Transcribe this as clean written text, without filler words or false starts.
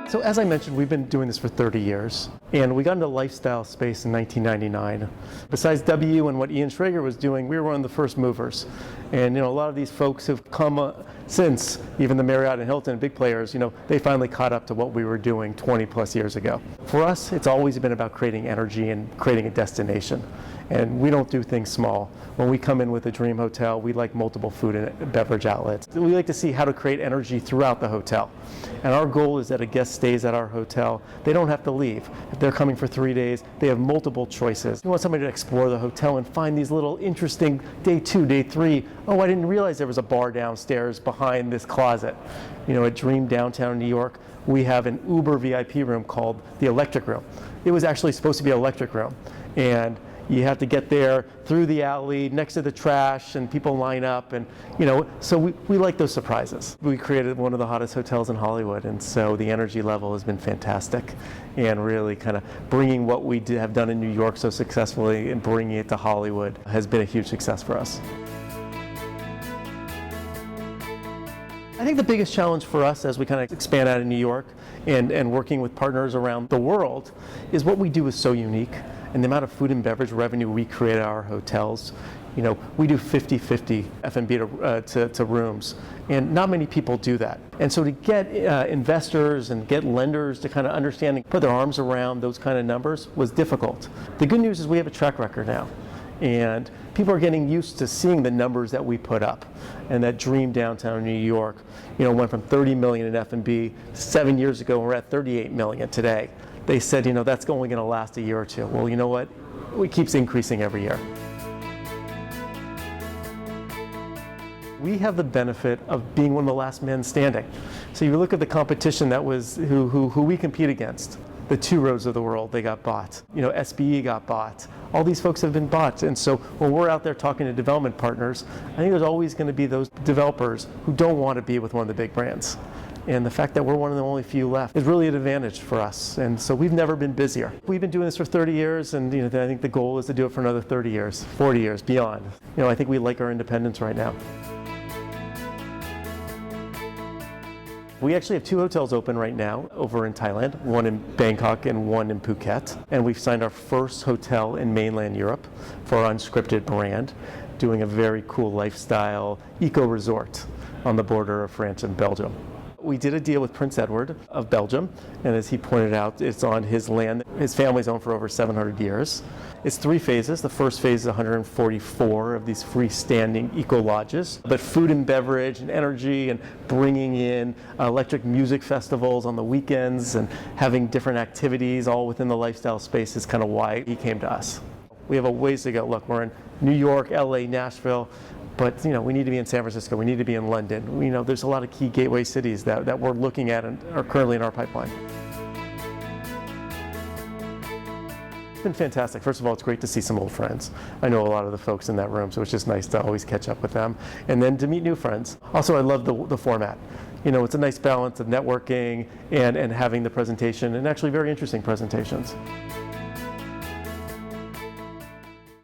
So as I mentioned, we've been doing this for 30 years, and we got into lifestyle space in 1999. Besides W and what Ian Schrager was doing, we were one of the first movers. And a lot of these folks who've come since, even the Marriott and Hilton, big players, they finally caught up to what we were doing 20 plus years ago. For us, it's always been about creating energy and creating a destination. And we don't do things small. When we come in with a dream hotel, we like multiple food and beverage outlets. We like to see how to create energy throughout the hotel. And our goal is that a guest stays at our hotel, they don't have to leave. If they're coming for 3 days, they have multiple choices. We want somebody to explore the hotel and find these little interesting day 2, day 3, oh, I didn't realize there was a bar downstairs behind this closet. At Dream downtown New York, we have an Uber VIP room called the Electric Room. It was actually supposed to be an electric room. And you have to get there through the alley next to the trash, and people line up, and so we like those surprises. We created one of the hottest hotels in Hollywood, and so the energy level has been fantastic, and really kind of bringing what we have done in New York so successfully and bringing it to Hollywood has been a huge success for us. I think the biggest challenge for us as we kind of expand out of New York and working with partners around the world is what we do is so unique. And the amount of food and beverage revenue we create at our hotels, we do 50-50 F&B to rooms, and not many people do that. And so to get investors and get lenders to kind of understand and put their arms around those kind of numbers was difficult. The good news is we have a track record now, and people are getting used to seeing the numbers that we put up. And that Dream downtown New York, went from 30 million in F&B 7 years ago, and we're at 38 million today. They said, that's only going to last a year or two. Well, you know what? It keeps increasing every year. We have the benefit of being one of the last men standing. So you look at the competition that was who we compete against. The Two Roads of the world, they got bought. SBE got bought. All these folks have been bought. And so when we're out there talking to development partners, I think there's always going to be those developers who don't want to be with one of the big brands. And the fact that we're one of the only few left is really an advantage for us. And so we've never been busier. We've been doing this for 30 years, and I think the goal is to do it for another 30 years, 40 years, beyond. I think we like our independence right now. We actually have 2 hotels open right now over in Thailand, one in Bangkok and one in Phuket. And we've signed our first hotel in mainland Europe for our Unscripted brand, doing a very cool lifestyle eco-resort on the border of France and Belgium. We did a deal with Prince Edward of Belgium, and as he pointed out, it's on his land. His family's owned for over 700 years. It's 3 phases. The first phase is 144 of these freestanding eco-lodges, but food and beverage and energy and bringing in electric music festivals on the weekends and having different activities all within the lifestyle space is kind of why he came to us. We have a ways to go. Look, we're in New York, LA, Nashville, but we need to be in San Francisco, we need to be in London. There's a lot of key gateway cities that we're looking at and are currently in our pipeline. It's been fantastic. First of all, it's great to see some old friends. I know a lot of the folks in that room, so it's just nice to always catch up with them. And then to meet new friends. Also, I love the format. It's a nice balance of networking and having the presentation, and actually very interesting presentations.